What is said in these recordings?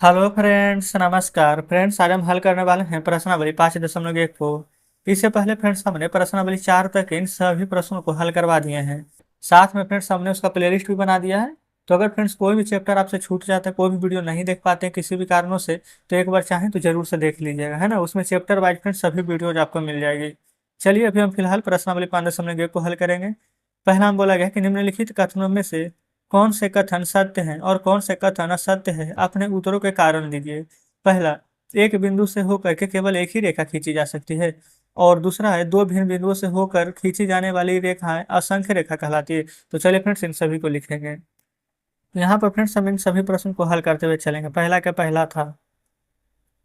Hello friends, नमस्कार friends. आज हम हल करने वाले हैं प्रश्नावली 5.1 को। इससे पहले फ्रेंड्स हमने प्रश्नावली 4 तक इन सभी प्रश्नों को हल करवा दिए हैं। साथ में फ्रेंड्स हमने उसका प्लेलिस्ट भी बना दिया है। तो अगर फ्रेंड्स कोई भी चैप्टर आपसे छूट जाता है, कोई भी वीडियो नहीं देख पाते हैं किसी भी कारणों से, तो एक बार चाहें तो जरूर से देख लीजिएगा, है ना। उसमें चैप्टर वाइज फ्रेंड्स सभी वीडियोज आपको मिल जाएगी। चलिए अभी हम फिलहाल प्रश्नावली 5.1 को हल करेंगे। पहला हम बोला गया कि निम्नलिखित कथनों में से कौन से कथन सत्य हैं और कौन से कथन असत्य है, अपने उत्तरों के कारण दीजिए। पहला, एक बिंदु से होकर के केवल एक ही रेखा खींची जा सकती है। और दूसरा है, दो भिन्न बिंदुओं से होकर खींची जाने वाली रेखाएं असंख्य रेखा कहलाती है। तो चलिए फ्रेंड्स इन सभी को लिखेंगे। तो यहाँ पर फ्रेंड्स हम इन सभी प्रश्न को हल करते हुए चलेंगे। पहला का पहला था,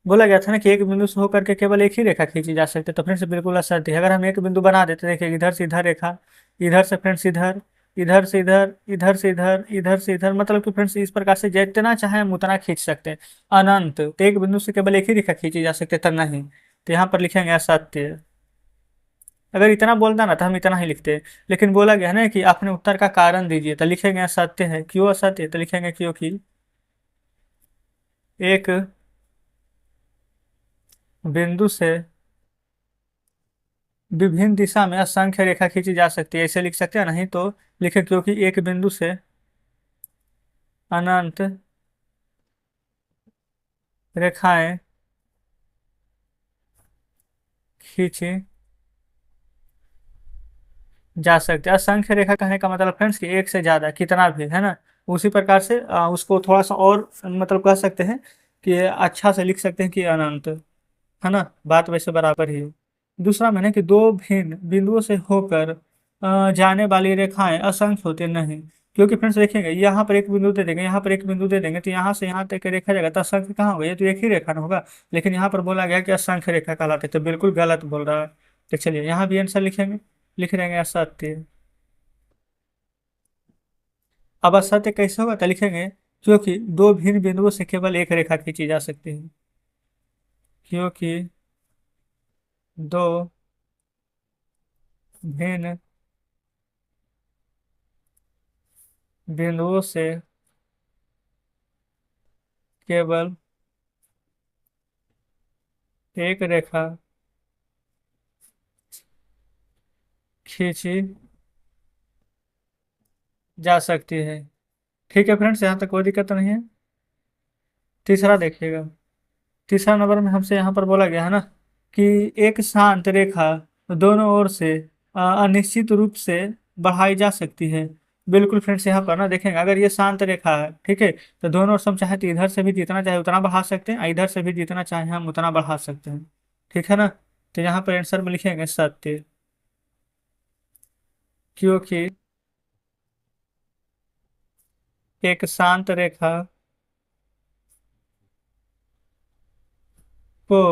बोला गया था ना कि एक बिंदु से होकर के केवल एक ही रेखा खींची जा सकती है। तो फ्रेंड्स बिल्कुल असत्य है। अगर हम एक बिंदु बना देते, देखिए इधर से इधर रेखा, इधर से फ्रेंड्स इधर, इधर से इधर, इधर से इधर, इधर से इधर, मतलब कि फ्रेंड्स इस प्रकार से जितना चाहे हम उतना खींच सकते हैं अनंत। तो एक बिंदु से केवल एक ही रेखा खींची जा सकती है, तो नहीं। तो यहाँ पर लिखेंगे असत्य। अगर इतना बोलता ना तो हम इतना ही लिखते। लेकिन बोला गया है ना कि अपने उत्तर का कारण दीजिए, तो लिखेंगे असत्य है। क्यों असत्य है? तो लिखेंगे क्योंकि एक बिंदु से विभिन्न दिशा में असंख्य रेखा खींची जा सकती है, ऐसे लिख सकते हैं। नहीं तो लिखे क्योंकि एक बिंदु से अनंत रेखाएं खींची जा सकती है। असंख्य रेखा कहने का मतलब फ्रेंड्स कि एक से ज्यादा कितना भी, है ना। उसी प्रकार से उसको थोड़ा सा और मतलब कह सकते हैं कि अच्छा से लिख सकते हैं कि अनंत, है ना। बात वैसे बराबर ही है। दूसरा मैंने कि दो भिन्न बिंदुओं से होकर जाने वाली रेखाएं असंख्य होती नहीं। क्योंकि फ्रेंड्स देखेंगे, यहाँ पर एक बिंदु दे देंगे, यहाँ पर एक बिंदु दे देंगे, तो यहाँ से यहाँ तक रेखा जाएगा, तो असंख्य कहाँ होगा? ये तो एक ही रेखा ना होगा। लेकिन यहाँ पर बोला गया कि असंख्य रेखा कहलाते, तो बिल्कुल गलत बोल रहा है। तो चलिए यहाँ भी आंसर लिखेंगे, लिख देंगे असत्य। अब असत्य कैसे होगा? तो लिखेंगे क्योंकि दो भिन्न बिंदुओं से केवल एक रेखा खींची जा सकती है। क्योंकि दो भिन्न बिंदुओं से केवल एक रेखा खींची जा सकती है। ठीक है फ्रेंड्स, यहाँ तक कोई दिक्कत तो नहीं है। तीसरा देखिएगा। तीसरा नंबर में हमसे यहाँ पर बोला गया है ना कि एक शांत रेखा दोनों ओर से अनिश्चित रूप से बढ़ाई जा सकती है। बिल्कुल फ्रेंड्स, यहाँ पर ना देखेंगे, अगर ये शांत रेखा है, ठीक है, तो दोनों ओर से हम चाहे तो इधर से भी जितना चाहे उतना बढ़ा सकते हैं, और इधर से भी जितना चाहे हम उतना बढ़ा सकते हैं। ठीक है ना। तो यहाँ पर आंसर में लिखेंगे सत्य। क्योंकि एक शांत रेखा को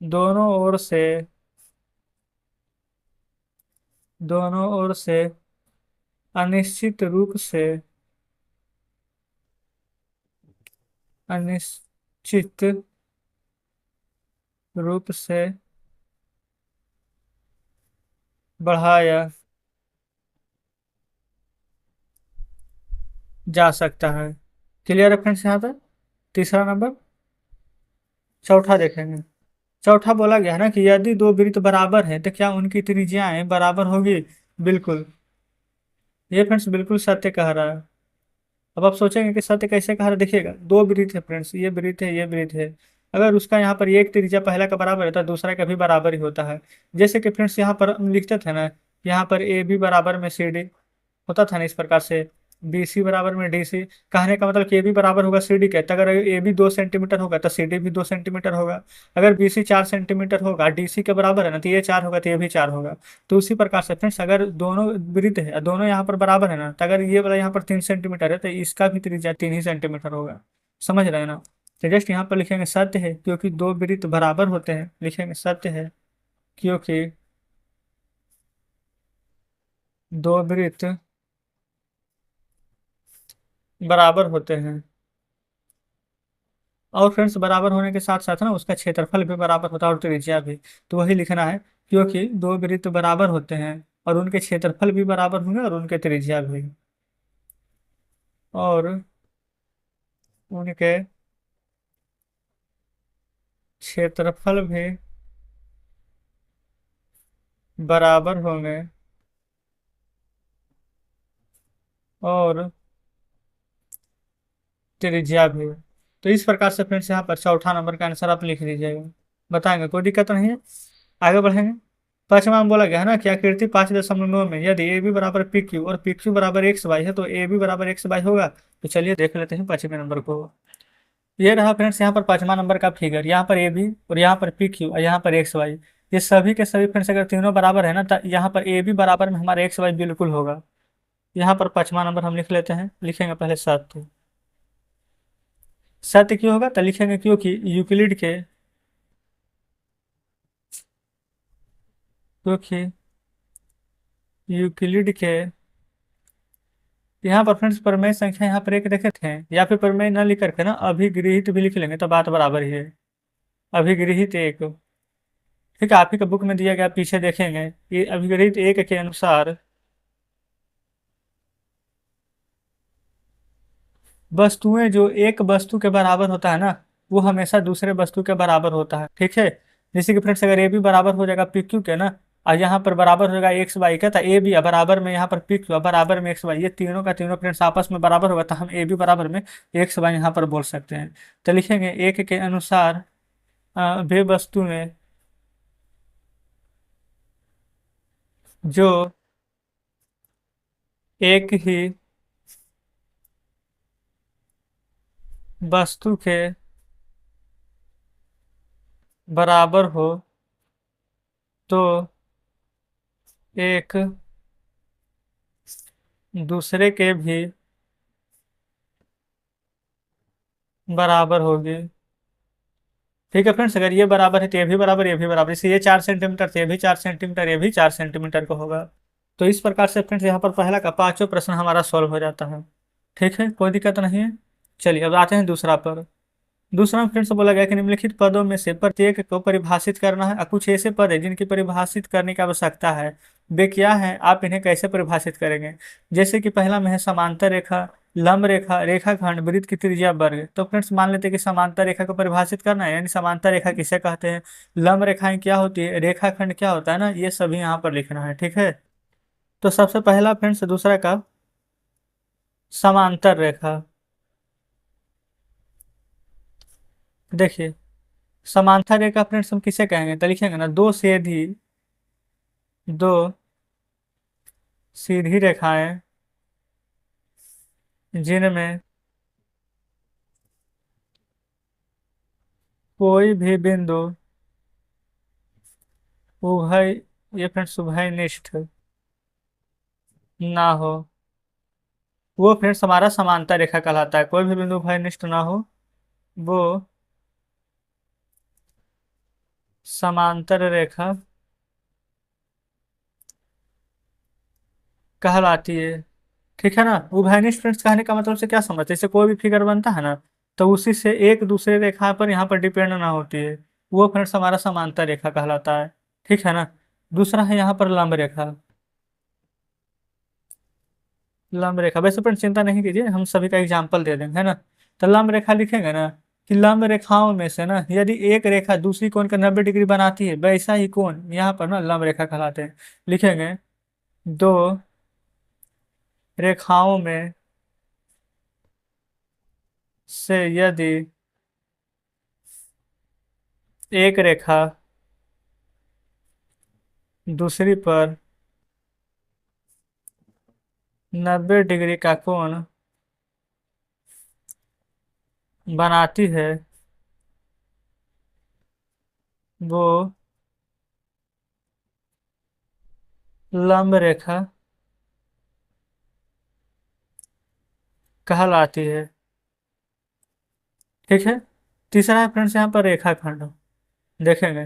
दोनों ओर से दोनों ओर से अनिश्चित रूप से अनिश्चित रूप से बढ़ाया जा सकता है। क्लियर है फ्रेंड्स यहाँ तक? तीसरा नंबर। चौथा देखेंगे। चौथा बोला गया है ना कि यदि दो वृत्त बराबर हैं तो क्या उनकी त्रिज्याएं बराबर होगी? बिल्कुल। ये फ्रेंड्स बिल्कुल सत्य कह रहा है। अब आप सोचेंगे कि सत्य कैसे कह रहा है? देखिएगा, दो वृत्त है फ्रेंड्स, ये वृत्त है, ये वृत्त है। अगर उसका यहाँ पर एक त्रिज्या पहला का बराबर है तो दूसरा का भी बराबर ही होता है। जैसे कि फ्रेंड्स यहाँ पर हम लिखते थे ना, यहाँ पर ए बी बराबर में सी डी होता था ना, इस प्रकार से बी सी बराबर में डी सी। कहने का मतलब कि ए बी बराबर होगा सी डी के, तो अगर ए बी 2 सेंटीमीटर होगा तो सी डी भी 2 सेंटीमीटर होगा। अगर बी सी 4 सेंटीमीटर होगा, डी सी के बराबर है ना, तो ये 4 होगा तो ये भी 4 होगा। तो उसी प्रकार से फ्रेंड्स, अगर दोनों वृत्त है, दोनों यहाँ पर बराबर है ना, तो अगर ये वाला यहाँ पर 3 सेंटीमीटर है तो इसका भी त्रिज्या 3 ही सेंटीमीटर होगा। समझ रहे हैं ना। तो जस्ट यहाँ पर लिखेंगे सत्य है क्योंकि दो वृत्त बराबर होते हैं। लिखेंगे सत्य है क्योंकि दो वृत्त बराबर होते हैं। और फ्रेंड्स बराबर होने के साथ साथ ना उसका क्षेत्रफल भी बराबर होता है और त्रिज्या भी। तो वही लिखना है, क्योंकि दो वृत्त बराबर होते हैं और उनके क्षेत्रफल भी बराबर होंगे और उनके त्रिज्या भी। और उनके क्षेत्रफल भी बराबर होंगे और त्रिज्या भी। तो इस प्रकार से फ्रेंड्स यहाँ पर चौथा नंबर का आंसर आप लिख दीजिएगा। बताएंगे, कोई दिक्कत नहीं है। आगे बढ़ेंगे। पांचवा में बोला गया है ना कि आकृति 5.9 में यदि ए बी बराबर पी क्यू और पी क्यू बराबर एक्स वाई है तो ए बी बराबर एक्स वाई होगा। तो चलिए देख लेते हैं पांचवें नंबर को। ये रहा फ्रेंड्स यहाँ पर पांचवा नंबर का फिगर। यहाँ पर ए बी और यहाँ पर पी क्यू और यहाँ पर एक्स वाई, ये सभी के सभी फ्रेंड्स अगर तीनों बराबर है ना तो यहाँ पर ए बी बराबर में हमारा एक्स वाई बिल्कुल होगा। यहाँ पर पांचवा नंबर हम लिख लेते हैं। लिखेंगे पहले सत्य। सत्य क्यों होगा तो लिखेंगे क्योंकि क्योंकि यूक्लिड के यहाँ पर फ्रेंड्स प्रमेय संख्या यहाँ पर एक देखे थे, या फिर प्रमेय न लिख करके ना अभिगृहित भी लिख लेंगे तो बात बराबर ही है। अभिगृहित एक, ठीक है, आप ही का बुक में दिया गया, पीछे देखेंगे। ये अभिगृहित एक के अनुसार वस्तुएं जो एक वस्तु के बराबर होता है ना वो हमेशा दूसरे वस्तु के बराबर होता है, ठीक है। जैसे कि फ्रेंड्स अगर ए भी बराबर हो जाएगा पी क्यू के ना, और यहाँ पर बराबर हो जाएगा एक्स वाई का, तो ए भी बराबर में यहाँ पर पी क्यू बराबर में एक्स वाई, ये तीनों का तीनों फ्रेंड्स आपस में बराबर होगा तो हम ए भी बराबर में एक्स वाई यहाँ पर बोल सकते हैं। तो लिखेंगे एक के अनुसार वे वस्तुएं जो एक ही वस्तु के बराबर हो तो एक दूसरे के भी बराबर होगी, ठीक है फ्रेंड्स। अगर ये बराबर है तो ये भी बराबर, ये भी बराबर, इसे ये 4 सेंटीमीटर तो ये भी 4 सेंटीमीटर, ये भी 4 सेंटीमीटर का होगा। तो इस प्रकार से फ्रेंड्स यहाँ पर पहला का पांचों प्रश्न हमारा सॉल्व हो जाता है, ठीक है, कोई दिक्कत नहीं है। चलिए अब आते हैं दूसरा पर। दूसरा में फ्रेंड्स बोला गया कि निम्नलिखित पदों में से प्रत्येक को परिभाषित करना है, और कुछ ऐसे पद है जिनकी परिभाषित करने की आवश्यकता है। वे क्या है, आप इन्हें कैसे परिभाषित करेंगे। जैसे कि पहला में है समांतर रेखा, लंब रेखा, रेखाखंड, वृत्त की त्रिज्या, वर्ग। तो फ्रेंड्स मान लेते हैं कि समांतर रेखा को परिभाषित करना है, यानी समांतर रेखा किसे कहते हैं, लंब रेखाएं क्या होती है, रेखाखंड क्या होता है ना, ये सभी यहाँ पर लिखना है, ठीक है। तो सबसे पहला फ्रेंड्स दूसरा का समांतर रेखा। देखिए समांतर रेखा फ्रेंड्स हम किसे कहेंगे तो लिखेंगे ना, दो सीधी रेखाएं जिनमें कोई भी बिंदु उभय, ये फ्रेंड्स उभयनिष्ठ ना हो, वो फ्रेंड्स हमारा समांतर रेखा कहलाता है। कोई भी बिंदु उभयनिष्ठ ना हो वो समांतर रेखा कहलाती है, ठीक है ना। उभयनिष्ठ फ्रेंड्स कहने का मतलब से क्या समझते हैं, जैसे कोई भी फिगर बनता है ना तो उसी से एक दूसरे रेखा पर यहाँ पर डिपेंड ना होती है, वो फ्रेंड्स हमारा समांतर रेखा कहलाता है, ठीक है ना। दूसरा है यहाँ पर लंब रेखा। लंब रेखा वैसे फ्रेंड्स चिंता नहीं कीजिए, हम सभी का एग्जाम्पल दे देंगे, है ना। तो लंब रेखा लिखेंगे ना कि लंब रेखाओं में से ना यदि एक रेखा दूसरी कोण का 90 डिग्री बनाती है, वैसा ही कोण यहाँ पर ना लंब रेखा कहलाते हैं। लिखेंगे दो रेखाओं में से यदि एक रेखा दूसरी पर 90 डिग्री का कोण बनाती है, वो लंब रेखा कहलाती है, ठीक है। तीसरा है फ्रेंड्स यहाँ पर रेखाखंड। देखेंगे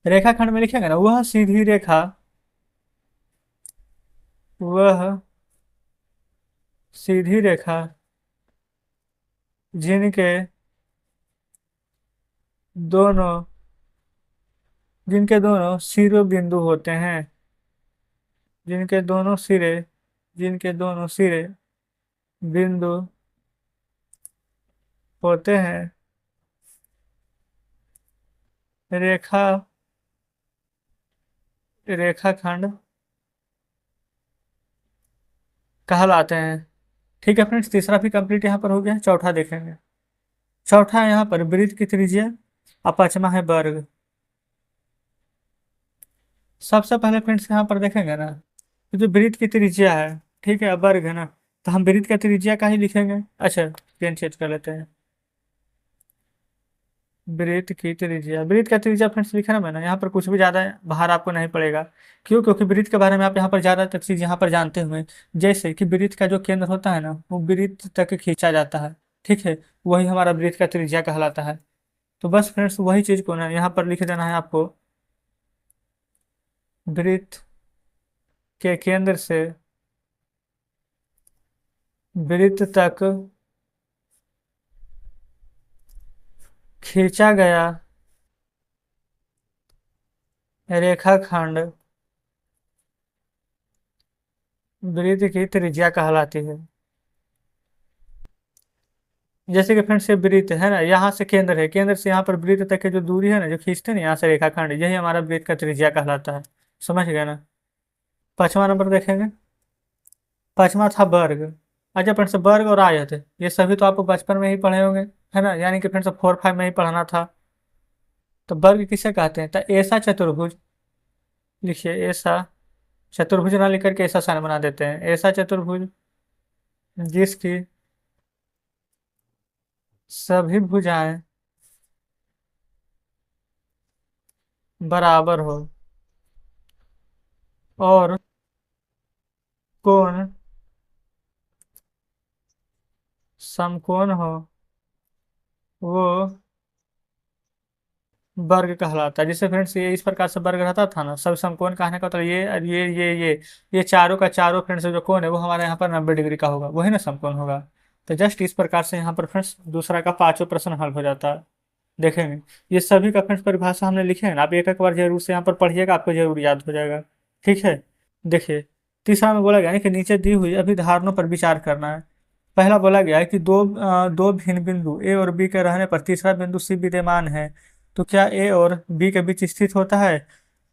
रेखाखंड में लिखेंगे ना, वह सीधी रेखा जिनके दोनों जिनके दोनों शिरोबिंदु होते हैं, जिनके दोनों सिरे जिनके दोनों सिरे बिंदु होते हैं रेखा रेखाखंड कहलाते हैं। ठीक है फ्रेंड्स, तीसरा भी कंप्लीट यहाँ पर हो गया। चौथा देखेंगे। चौथा है यहाँ पर वृत्त की त्रिज्या और पांचवा है वर्ग। सबसे पहले फ्रेंड्स यहाँ पर देखेंगे ना, ये जो वृत्त की त्रिज्या है, ठीक है, वर्ग है ना, तो हम वृत्त का त्रिज्या का ही लिखेंगे। अच्छा, पेन चेंज कर लेते हैं। वृत्त की त्रिज्या, वृत्त का त्रिज्या फ्रेंड्स लिखा ना मैंने, यहाँ पर कुछ भी ज्यादा बाहर आपको नहीं पड़ेगा। क्यों? क्योंकि वृत्त के बारे में आप यहाँ पर ज्यादातर चीज यहाँ पर जानते हुए, जैसे कि वृत्त का जो केंद्र होता है ना, वो वृत्त तक खींचा जाता है। ठीक है, वही हमारा वृत्त का त्रिज्या कहलाता है। तो बस फ्रेंड्स वही चीज को ना यहाँ पर लिख देना है आपको। वृत्त के केंद्र से वृत्त तक खींचा गया रेखाखंड वृत्त की त्रिज्या कहलाती है। जैसे कि फ्रेंड्स ये वृत्त है ना, यहाँ से केंद्र है, केंद्र से यहाँ पर वृत्त तक की जो दूरी है ना, जो खींचते हैं ना यहाँ से रेखाखंड, यही हमारा वृत्त का त्रिज्या कहलाता है। समझ गए ना? पांचवा नंबर देखेंगे। पांचवा था वर्ग। अच्छा फ्रेंड्स, वर्ग और आयत, ये सभी तो आपको बचपन में ही पढ़े होंगे, है ना, यानी कि फ्रेंड्स 4 5 में ही पढ़ना था। तो वर्ग किसे कहते हैं? तो ऐसा चतुर्भुज, लिखिए ऐसा चतुर्भुज ना लिख करके ऐसा साइन बना देते हैं। ऐसा चतुर्भुज जिसकी सभी भुजाएं बराबर हो और कोण समकोण हो, वो वर्ग कहलाता है। जिससे फ्रेंड्स ये इस प्रकार से वर्ग रहता था ना, सब समकोण कहने का, तो ये चारों का चारों फ्रेंड्स जो कोण है वो हमारे यहाँ पर 90 डिग्री का होगा, वही ना समकोण होगा। तो जस्ट इस प्रकार से यहाँ पर फ्रेंड्स दूसरा का पांचों प्रश्न हल हो जाता है। देखेंगे ये सभी का फ्रेंड्स परिभाषा हमने लिखे है ना, आप एक एक बार जरूर से यहाँ पर पढ़िएगा, आपको जरूर याद हो जाएगा। ठीक है, देखिए तीसरा में बोला गया है कि नीचे दी हुई अभिधारणों पर विचार करना है। पहला बोला गया है कि दो भिन्न बिंदु ए और बी के रहने पर तीसरा बिंदु सी विद्यमान है, तो क्या ए और बी के बीच स्थित होता है?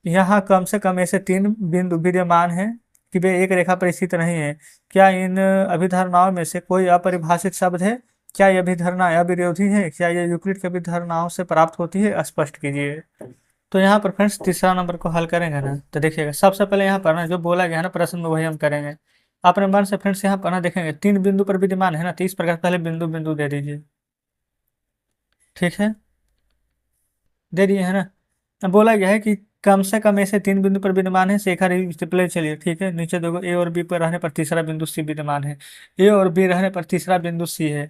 यहाँ कम से कम ऐसे 3 बिंदु विद्यमान हैं कि वे एक रेखा पर स्थित नहीं है। क्या इन अभिधारणाओं में से कोई अपरिभाषित शब्द है? क्या ये अभिधारणा अविरोधी है? क्या ये यूक्लिड की अभिधारणाओं से प्राप्त होती है? स्पष्ट कीजिए। तो यहाँ पर फ्रेंड्स तीसरा नंबर को हल करेंगे ना, तो देखिएगा सबसे पहले यहाँ पर ना जो बोला गया है ना प्रश्न में, वही हम करेंगे। अपने मन से फ्रेंड्स यहाँ पर ना देखेंगे 3 बिंदु पर विद्यमान है ना, तो इस प्रकार पहले बिंदु बिंदु दे दीजिए। ठीक है, दे दिए है ना। अब बोला गया है कि कम से कम ऐसे 3 बिंदु पर विद्यमान है, शेखर स्टिपुलेट, चलिए ठीक है, नीचे देखो ए और बी पर रहने पर तीसरा बिंदु सी विद्यमान है। ए और बी रहने पर तीसरा बिंदु सी है।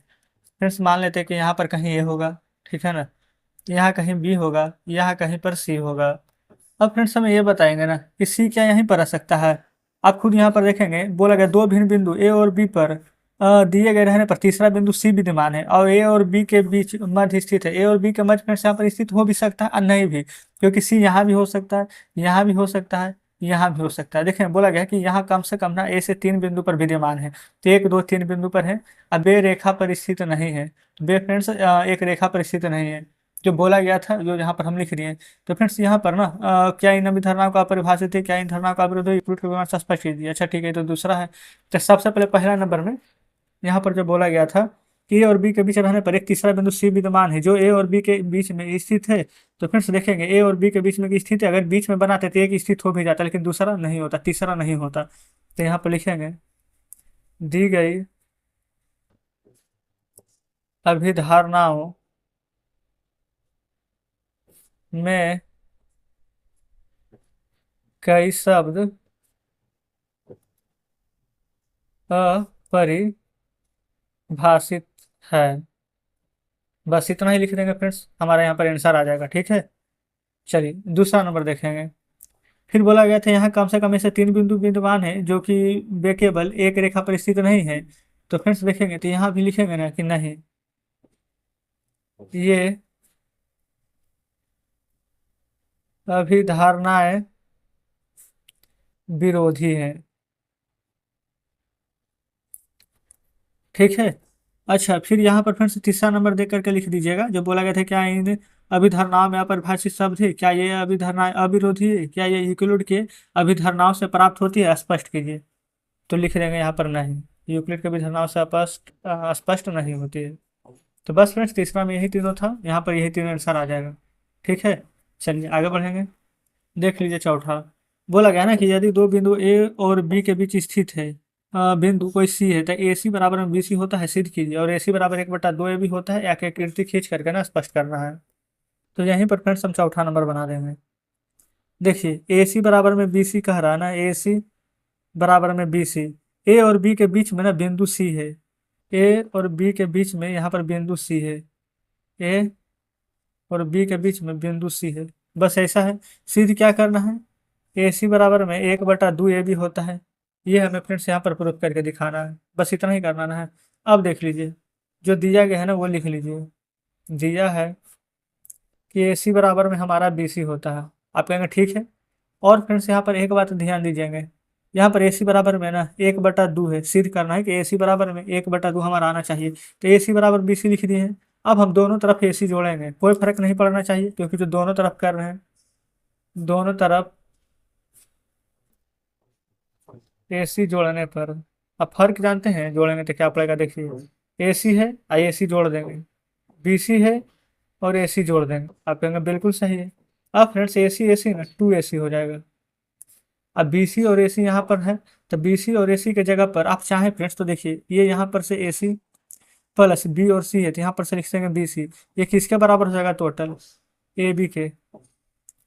फ्रेंड्स मान लेते हैं कि यहाँ पर कहीं ए होगा, ठीक है ना, यहाँ कहीं बी होगा, यहाँ कहीं पर सी होगा। अब फ्रेंड्स हमें ये बताएंगे ना कि सी क्या यहीं पर आ सकता है? आप खुद यहाँ पर देखेंगे, बोला गया दो भिन्न बिंदु ए और बी पर दिए गए रहने पर तीसरा बिंदु सी विद्यमान है और ए और बी के बीच मध्य स्थित है। ए और बी के मध्य फ्रेंड्स यहाँ पर स्थित हो भी सकता है और नहीं भी, क्योंकि सी यहाँ भी हो सकता है, यहाँ भी हो सकता है, यहाँ भी हो सकता है। देखें बोला गया है कि यहाँ कम से कम ना ए से 3 बिंदु पर विद्यमान है, तो 1 2 3 बिंदु पर है। अब बे रेखा पर स्थित नहीं है, बे फ्रेंड्स एक रेखा पर स्थित नहीं है, जो बोला गया था, जो यहाँ पर हम लिख रहे हैं। तो फ्रेंड्स यहाँ पर ना क्या इन अभिधारणाओं का परिभाषित है? क्या इन धारणाओं का विरोध है? यूक्लिड के विवरण से स्पष्ट कीजिए। अच्छा ठीक है, तो दूसरा है। तो सबसे पहले पहला नंबर में यहाँ पर जो बोला गया था कि ए और बी के बीच रहने पर एक तीसरा बिंदु सी विद्यमान है जो ए और बी के बीच में स्थित है। तो फ्रेंड्स देखेंगे ए और बी के बीच में स्थित है, अगर बीच में बनाते तो एक स्थित हो भी जाता, लेकिन दूसरा नहीं होता, तीसरा नहीं होता। तो यहाँ पर लिखेंगे दी गई अभिधारणाओं में कई शब्द अपरिभाषित है। बस इतना ही लिख देंगे फ्रेंड्स, हमारे यहाँ पर आंसर आ जाएगा। ठीक है, चलिए दूसरा नंबर देखेंगे। फिर बोला गया था यहाँ कम से कम ऐसे 3 बिंदु विद्यमान है जो कि वे केवल एक रेखा पर स्थित नहीं है। तो फ्रेंड्स देखेंगे तो यहाँ भी लिखेंगे ना कि नहीं, ये अभिधारणाएं विरोधी हैं। ठीक है। अच्छा, फिर यहाँ पर फ्रेंड्स तीसरा नंबर देख करके लिख दीजिएगा, जो बोला गया था क्या इन अभिधारणाओं में अपरिभाषित शब्द है, क्या ये अभिधारणाएं अविरोधी है, क्या ये यूक्लिड के अभिधारणाओं से प्राप्त होती है, स्पष्ट कीजिए। तो लिख देंगे यहाँ पर नहीं, यूक्लिड के अभिधारणाओं से स्पष्ट नहीं होती है। तो बस फ्रेंड्स तीसरा में यही तीनों था, यहाँ पर यही तीनों आंसर आ जाएगा। ठीक है, चलिए आगे बढ़ेंगे। देख लीजिए चौथा, बोला गया ना कि यदि दो बिंदु ए और बी के बीच स्थित है, बिंदु कोई सी है, तो ए सी बराबर में बी सी होता है, सिद्ध कीजिए। और ए सी बराबर 1/2 ए बी होता है, या के कीर्ति खींच करके ना स्पष्ट करना है। तो यहीं पर फ्रेंड्स हम चौथा नंबर बना देंगे। देखिए ए सी बराबर में बी सी कह रहा है ना, ए सी बराबर में बी सी, ए और बी के बीच में ना बिंदु सी है, ए और बी के बीच में यहाँ पर बिंदु सी है, ए और बी के बीच में बिंदु सी है, बस ऐसा है। सिद्ध क्या करना है, ए सी बराबर में 1/2 ए बी होता है, ये हमें फ्रेंड्स यहाँ पर प्रूफ करके दिखाना है, बस इतना ही करना है। अब देख लीजिए, जो दिया गया है ना वो लिख लीजिए। दिया है कि ए सी बराबर में हमारा बी सी होता है, आप कहेंगे ठीक है। और फ्रेंड्स यहाँ पर एक बात ध्यान दीजिएगा, यहाँ पर ए सी बराबर में ना 1/2 है, सिद्ध करना है कि ए सी बराबर में 1/2 हमारा आना चाहिए। तो ए सी बराबर बी सी लिख दिए हैं। अब हम दोनों तरफ ए सी जोड़ेंगे, कोई फर्क नहीं पड़ना चाहिए, क्योंकि जो दोनों तरफ कर रहे हैं, दोनों तरफ ए सी जोड़ने पर, अब फर्क जानते हैं, जोड़ेंगे तो क्या पड़ेगा, देखिए ए सी है और ए सी जोड़ देंगे, बी सी है और ए सी जोड़ देंगे, आप कहेंगे बिल्कुल सही है। अब फ्रेंड्स ए सी ना 2 AC हो जाएगा। अब बी सी और ए सी यहाँ पर है, तो बी सी और ए सी के जगह पर आप चाहें फ्रेंड्स तो देखिए, ये यहाँ पर से ए सी प्लस बी और सी है, तो यहाँ पर से लिख देंगे बी सी। ये किसके बराबर हो जाएगा, टोटल ए बी के।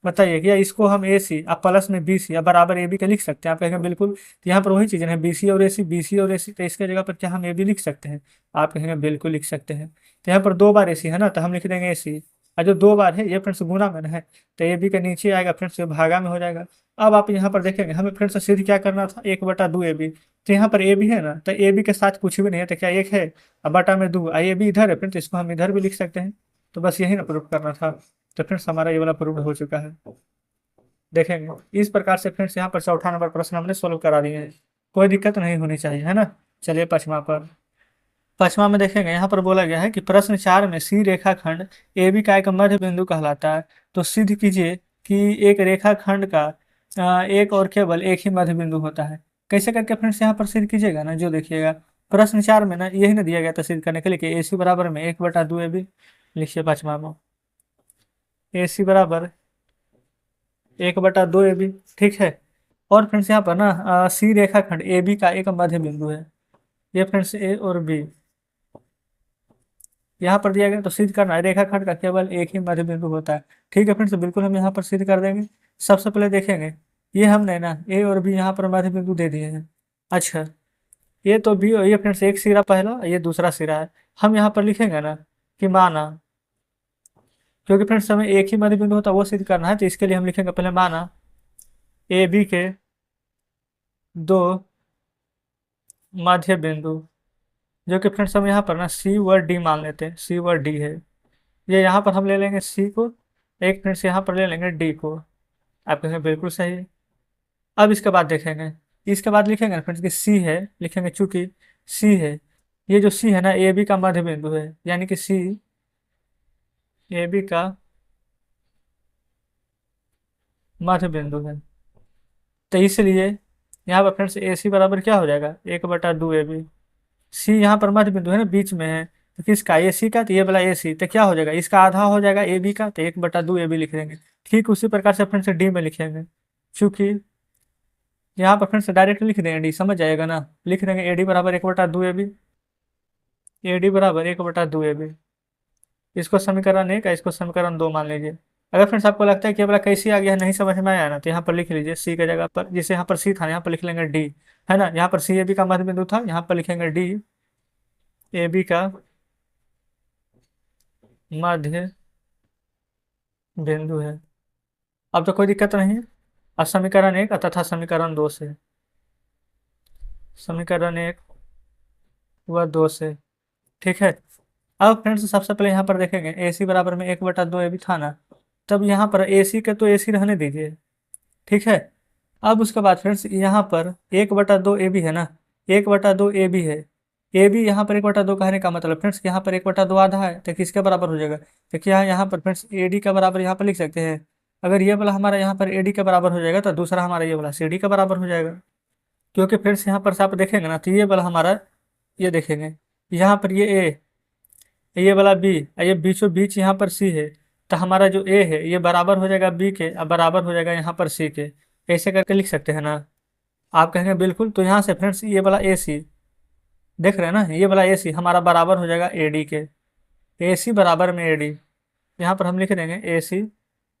बताइए क्या इसको हम ए सी अब प्लस में बी सी अब बराबर ए बी का लिख सकते हैं, आप कहेंगे बिल्कुल। तो यहाँ पर वही चीज़ है, बी सी और ए सी, बी सी और ए सी, तो इसके जगह पर क्या हम ए बी लिख सकते हैं, आप कहेंगे बिल्कुल लिख सकते हैं। तो यहाँ पर 2 बार ए सी है ना, तो हम लिख देंगे ए सी, और जो 2 बार है ये फ्रेंड्स गुना में है, तो ए बी का नीचे आएगा फ्रेंड्स, ये भागा में हो जाएगा। अब आप यहाँ पर देखेंगे हमें फ्रेंड्स सिद्ध क्या करना था, 1/2 ए बी, तो यहाँ पर ए बी है ना, तो ए बी के साथ कुछ भी नहीं है, तो क्या एक है, अब बटा में 2, ए बी इधर है फ्रेंड्स, इसको हम इधर भी लिख सकते हैं। तो बस यही ना प्रूफ करना था। तो फ्रेंड्स हमारा ये वाला प्रूफ हो चुका है। देखेंगे इस प्रकार से फ्रेंड्स यहाँ पर चौथा नंबर प्रश्न हमने सोल्व करा दिए हैं, कोई दिक्कत नहीं होनी चाहिए, है ना। चलिए पांचवा पर, पांचवा में देखेंगे यहाँ पर बोला गया है कि प्रश्न 4 में सी रेखाखंड ए बी का एक मध्य बिंदु कहलाता है। तो सिद्ध कीजिए कि एक रेखाखंड का एक और केवल एक ही मध्य बिंदु होता है। कैसे करके फ्रेंड्स यहाँ पर सिद्ध कीजिएगा ना, जो देखिएगा प्रश्न 4 में ना यही ना दिया गया था सिद्ध करने के लिए कि ए सी बराबर में 1/2 ए बी। लिखिए पांचवा में ए सी बराबर 1/2 ए बी, ठीक है। और फ्रेंड्स यहाँ पर ना सी रेखाखंड ए बी का एक मध्य बिंदु है, ये फ्रेंड्स ए और बी यहाँ पर दिया गया, तो सिद्ध करना है रेखाखंड का केवल एक ही मध्य बिंदु होता है। ठीक है फ्रेंड्स, बिल्कुल हम यहाँ पर सिद्ध कर देंगे। सबसे पहले देखेंगे, ये हमने ना ए और बी यहाँ पर मध्य बिंदु दे दिए हैं। अच्छा, ये तो बी, ये फ्रेंड्स एक सिरा पहला, ये दूसरा सिरा है। हम यहाँ पर लिखेंगे ना कि माना, क्योंकि फ्रेंड्स हमें एक ही मध्य बिंदु होता है वो सिद्ध करना है, तो इसके लिए हम लिखेंगे पहले माना ए बी के 2 मध्य बिंदु, जो कि फ्रेंड्स हम यहाँ पर ना सी व डी मान लेते हैं, सी व डी है। ये यहाँ पर हम ले लेंगे सी को, एक फ्रेंड्स यहाँ पर ले लेंगे डी को, आप कहेंगे बिल्कुल सही है। अब इसके बाद देखेंगे, इसके बाद लिखेंगे ना फ्रेंड्स कि सी है, लिखेंगे चूंकि सी है, ये जो सी है ना ए बी का मध्य बिंदु है, यानी कि सी ए बी का मध्य बिंदु है। तो इसलिए यहाँ पर फ्रेंड्स ए सी बराबर क्या हो जाएगा, 1/2 ए बी। सी यहाँ पर मध्य बिंदु है ना, बीच में है, तो किसका, ए सी का, तो ये वाला ए सी, तो क्या हो जाएगा, इसका आधा हो जाएगा ए बी का, तो 1/2 ए बी लिख देंगे। ठीक उसी प्रकार से फ्रेंड्स डी में लिखेंगे, चूंकि यहाँ पर फ्रेंड्स डायरेक्ट लिख देंगे डी, समझ जाएगा ना, लिख देंगे ए डी बराबर 1/2 ए बी, ए डी बराबर 1/2 ए बी। इसको समीकरण 1 इसको समीकरण 2 मान लीजिए। अगर फ्रेंड्स आपको लगता है कि वाला कैसे आ गया, नहीं समझ में आया ना, तो यहाँ पर लिख लीजिए सी की जगह पर, जिसे यहाँ पर सी था यहाँ पर लिख लेंगे डी, है ना। यहाँ पर सी ए बी का मध्य बिंदु था, यहाँ पर लिखेंगे डी ए बी का मध्य बिंदु है। अब तो कोई दिक्कत नहीं है। अब समीकरण 1 तथा समीकरण 2 से, समीकरण 1 व 2 से, ठीक है। अब फ्रेंड्स सबसे पहले यहाँ पर देखेंगे ए सी बराबर में 1/2 ए बी था ना, तब यहाँ पर ए सी के तो ए सी रहने दीजिए, ठीक है। अब उसके बाद फ्रेंड्स यहाँ पर 1/2 ए बी है ना, 1/2 ए बी है, ए बी यहाँ पर 1/2 कहने का मतलब फ्रेंड्स यहाँ पर 1/2 आधा है, तो किसके बराबर हो जाएगा? तो क्या यहाँ पर फ्रेंड्स ए डी का बराबर यहाँ पर लिख सकते हैं। अगर ये वाला हमारा यहाँ पर ए डी का बराबर हो जाएगा तो दूसरा हमारा ये वाला सी डी का बराबर हो जाएगा। क्योंकि फ्रेंड्स यहाँ पर से आप देखेंगे ना, तो ये वाला हमारा, ये देखेंगे यहाँ पर ये वाला बी, ये बीचों बीच यहाँ पर सी है, तो हमारा जो ए है ये बराबर हो जाएगा बी के, अब बराबर हो जाएगा यहाँ पर सी के। ऐसे करके लिख सकते हैं ना? आप कहेंगे बिल्कुल। तो यहाँ से फ्रेंड्स ये वाला ए सी, देख रहे हैं ना, ये वाला ए सी हमारा बराबर हो जाएगा ए डी के। ए सी बराबर में ए डी, यहाँ पर हम लिख देंगे ए सी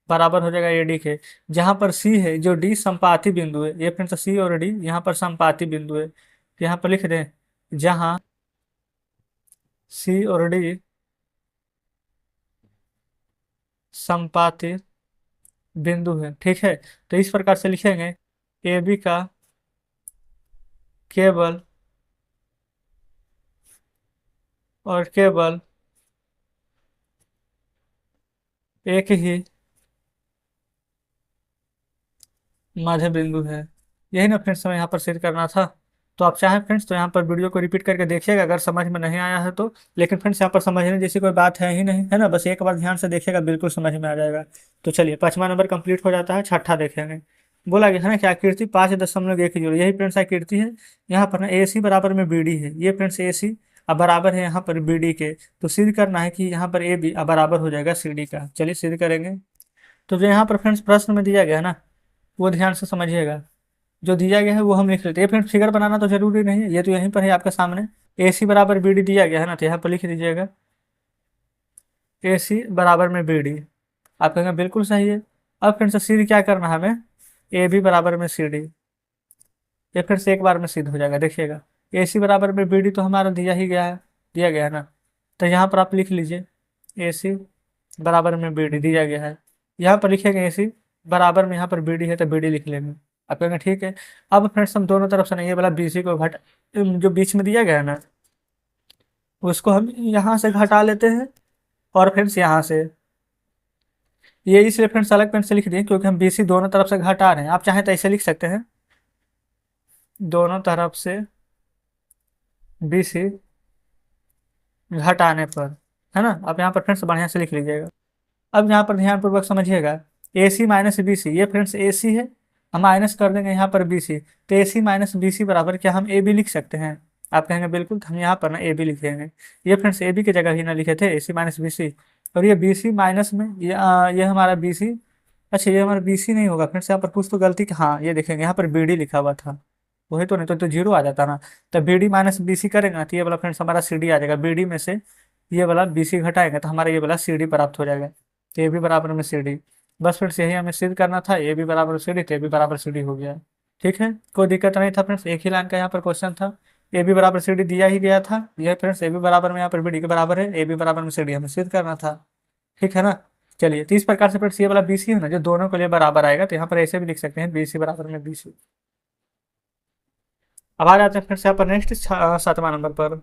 बराबर हो जाएगा ए डी के। जहाँ पर सी है, जो डी संपाती बिंदु है, ये फ्रेंड्स सी और डी यहाँ पर संपाती बिंदु है, तो यहाँ पर लिख दें जहाँ सी और डी संपाती बिंदु है। ठीक है, तो इस प्रकार से लिखेंगे ए बी का केवल और केवल एक ही मध्य बिंदु है। यही ना फ्रेंड्स हमें यहाँ पर सिद्ध करना था। तो आप चाहें फ्रेंड्स तो यहाँ पर वीडियो को रिपीट करके देखिएगा, अगर समझ में नहीं आया है तो। लेकिन फ्रेंड्स यहाँ पर समझने जैसी कोई बात है ही नहीं, है ना, बस एक बार ध्यान से देखिएगा, बिल्कुल समझ में आ जाएगा। तो चलिए 5वां नंबर कंप्लीट हो जाता है, छठा देखेंगे। बोला गया है ना कि आकृति 5.10, यही फ्रेंड्स आकृति है। यहाँ पर ना ए सी बराबर में बी डी है, ये फ्रेंड्स ए सी अब बराबर है यहाँ पर बी डी के। तो सिद्ध करना है कि यहाँ पर ए बी अब बराबर हो जाएगा सी डी का। चलिए सिद्ध करेंगे। तो जो यहाँ पर फ्रेंड्स प्रश्न में दिया गया है ना, वो ध्यान से समझिएगा। जो दिया गया है वो हम लिख लेते हैं। फ्रेंड्स फिगर बनाना तो जरूरी नहीं है, ये तो यहीं पर है आपके सामने। ए सी बराबर बी डी दिया गया है ना, तो यहाँ पर लिख दीजिएगा ए सी बराबर में बी डी। आप कहेंगे बिल्कुल सही है। अब फ्रेंड्स सिद्ध क्या करना है हमें? ए बी बराबर में सी डी। ये फिर से एक बार में सिद्ध हो जाएगा, देखिएगा। ए सी बराबर में बी डी तो हमारा दिया ही गया है, दिया गया है ना, तो यहाँ पर आप लिख लीजिए ए सी बराबर में बी डी दिया गया है। यहाँ पर लिखेंगे ए सी बराबर में, यहाँ पर बी डी है तो बी डी लिख लेंगे। आप कहेंगे ठीक है। अब फ्रेंड्स हम दोनों तरफ से नहीं, ये वाला बी सी को जो बीच में दिया गया है ना, उसको हम यहाँ से घटा लेते हैं, और फ्रेंड्स यहाँ से, ये इसलिए फ्रेंड्स अलग पेन से लिख दिए क्योंकि हम बी सी दोनों तरफ से घटा रहे हैं। आप चाहें तो ऐसे लिख सकते हैं, दोनों तरफ से बी सी घटाने पर, है ना। अब यहाँ पर फ्रेंड्स बढ़िया से लिख लीजिएगा। अब यहाँ पर ध्यानपूर्वक समझिएगा, ए सी माइनस बी सी, ये फ्रेंड्स ए सी है, हम माइनस कर देंगे यहाँ पर बी सी, तो ए सी माइनस बी सी बराबर क्या हम ए बी लिख सकते हैं? आप कहेंगे बिल्कुल, तो हम यहाँ पर ना ए बी लिखेंगे। ये फ्रेंड्स ए बी की जगह ही ना लिखे थे ए सी माइनस बी सी, और ये बी सी माइनस में ये हमारा बी सी, अच्छा ये हमारा बी सी नहीं होगा फ्रेंड्स, यहाँ पर कुछ तो गलती, हाँ ये देखेंगे यहाँ पर बी डी लिखा हुआ था, वही तो, नहीं तो जीरो आ जाता ना। तो B D minus B C करेंगे तो ये वाला फ्रेंड्स हमारा सी डी आ जाएगा। बी डी में से ये वाला बी सी घटाएंगे तो हमारा ये वाला सी डी प्राप्त हो जाएगा। तो ए बी बराबर में सी डी, बस फ्रेंड्स यही हमें सिद्ध करना था। ए बी बराबर सी डी, तो ए बी बराबर सी डी हो गया। ठीक है, कोई दिक्कत नहीं था फ्रेंड्स, एक ही लाइन का यहाँ पर क्वेश्चन था। ए बी बराबर सी डी दिया ही गया था, यह फ्रेंड्स ए बी बराबर में यहाँ पर बी डी के बराबर है, ए बी बराबर में सी डी हमें सिद्ध करना था। ठीक है ना। चलिए, तो इस प्रकार से फ्रेंड्स ये वाला बी सी है ना, जो दोनों के लिए बराबर आएगा, तो यहाँ पर ऐसे भी लिख सकते हैं बी सी बराबर में बी सी। अब आ जाते हैं फिर से यहाँ पर नेक्स्ट 7वां नंबर पर।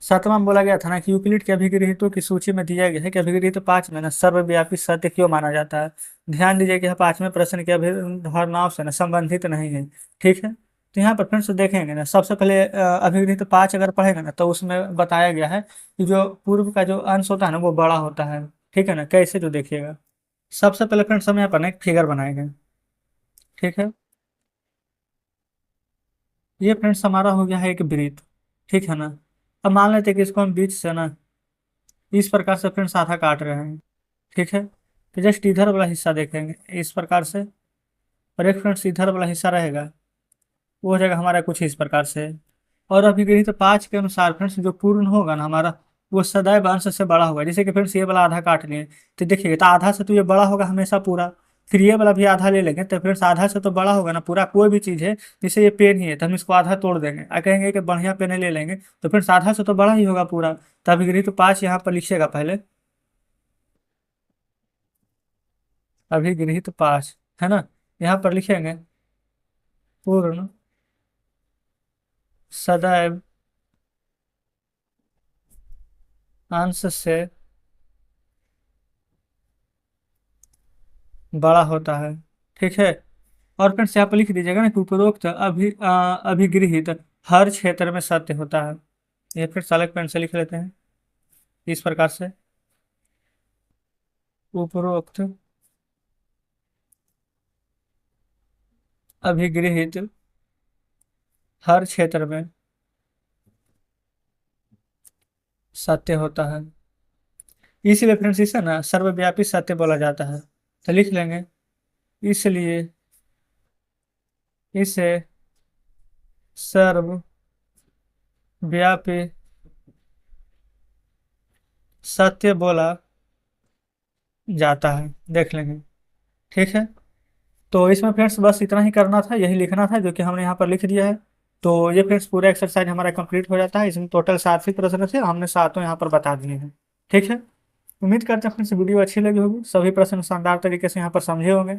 7वां में बोला गया था ना कि यूक्लिड के अभिगृहितों की सूची में दिया गया है कि अभिगृहित 5 में ना सर्वव्यापी सत्य क्यों माना जाता है। ध्यान दीजिए कि यह 5वें प्रश्न की अभिधारणाओं से ना संबंधित नहीं है। ठीक है, तो यहाँ पर फ्रेंड्स देखेंगे ना, सबसे पहले अभिगृहित 5 अगर पढ़ेगा ना, तो उसमें बताया गया है कि जो पूर्व का जो अंश होता है ना वो बड़ा होता है। ठीक है ना, कैसे जो देखिएगा। सबसे पहले फ्रेंड्स हम यहाँ पर ना एक फिगर बनाएंगे। ठीक है, ये फ्रेंड्स हमारा हो गया है एक वृत्त। ठीक है ना। अब मान लेते हैं कि इसको हम बीच से ना इस प्रकार से फ्रेंड्स आधा काट रहे हैं। ठीक है, तो जस्ट इधर वाला हिस्सा देखेंगे इस प्रकार से, और एक फ्रेंड्स इधर वाला हिस्सा रहेगा, वो हो जाएगा हमारा कुछ इस प्रकार से। और अभिगृहित 5 के अनुसार फ्रेंड्स जो पूर्ण होगा ना हमारा, वो सदैव अंश से बड़ा होगा। जैसे कि फ्रेंड्स ये वाला आधा काट लिए, तो देखिए तो आधा से तो ये बड़ा होगा हमेशा पूरा, फिर ये वाला भी आधा ले लेंगे, तो फ्रेंड्स आधा से तो बड़ा होगा ना पूरा। कोई भी चीज़ है, जैसे ये पेन ही है, तो हम इसको आधा तोड़ देंगे और कहेंगे कि बढ़िया पेन ले लेंगे, तो फ्रेंड्स आधा से तो बड़ा ही होगा पूरा। तो अभिगृहित 5 यहाँ पर लिखिएगा पहले, अभिगृहित 5, है ना, यहाँ पर लिखेंगे पूर्ण सदैव अंश से बड़ा होता है। ठीक है, और फ्रेंड्स यहाँ पर लिख दीजिएगा ना कि उपरोक्त अभिगृहित हर क्षेत्र में सत्य होता है। ये फिर अलग पेन से लिख लेते हैं इस प्रकार से। उपरोक्त अभिगृहित हर क्षेत्र में सत्य होता है। इसीलिए फ्रेंड्स इसे ना सर्वव्यापी सत्य बोला जाता है। तो लिख लेंगे, इसलिए इसे सर्वव्यापी सत्य बोला जाता है, देख लेंगे। ठीक है, तो इसमें फ्रेंड्स बस इतना ही करना था, यही लिखना था जो कि हमने यहाँ पर लिख दिया है। तो ये फ्रेंड्स पूरा एक्सरसाइज हमारा कंप्लीट हो जाता है। इसमें टोटल 7 ही प्रश्न थे, हमने सातों यहाँ पर बता दिए हैं। ठीक है, उम्मीद करते हैं फ्रेंड्स वीडियो अच्छी लगी होगी, सभी प्रश्न शानदार तरीके से यहाँ पर समझे होंगे।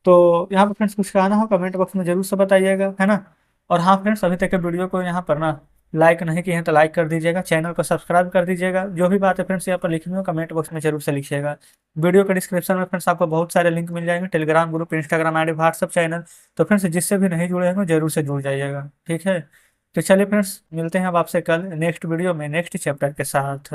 तो यहाँ पर फ्रेंड्स कुछ कहना हो कमेंट बॉक्स में जरूर से बताइएगा, है ना। और हाँ फ्रेंड्स, अभी तक के वीडियो को यहाँ पर ना लाइक नहीं किए हैं तो लाइक कर दीजिएगा, चैनल को सब्सक्राइब कर दीजिएगा। जो भी बात है फ्रेंड्स यहाँ पर लिखनी हो कमेंट बॉक्स में जरूर से लिखिएगा। वीडियो के डिस्क्रिप्शन में फ्रेंड्स आपको बहुत सारे लिंक मिल जाएंगे, Telegram group, Instagram ID, WhatsApp channel. तो फ्रेंड्स जिससे भी नहीं जुड़े हैं जरूर से जुड़ जाइएगा। ठीक है, तो चलिए फ्रेंड्स मिलते हैं अब आपसे कल नेक्स्ट वीडियो में नेक्स्ट चैप्टर के साथ।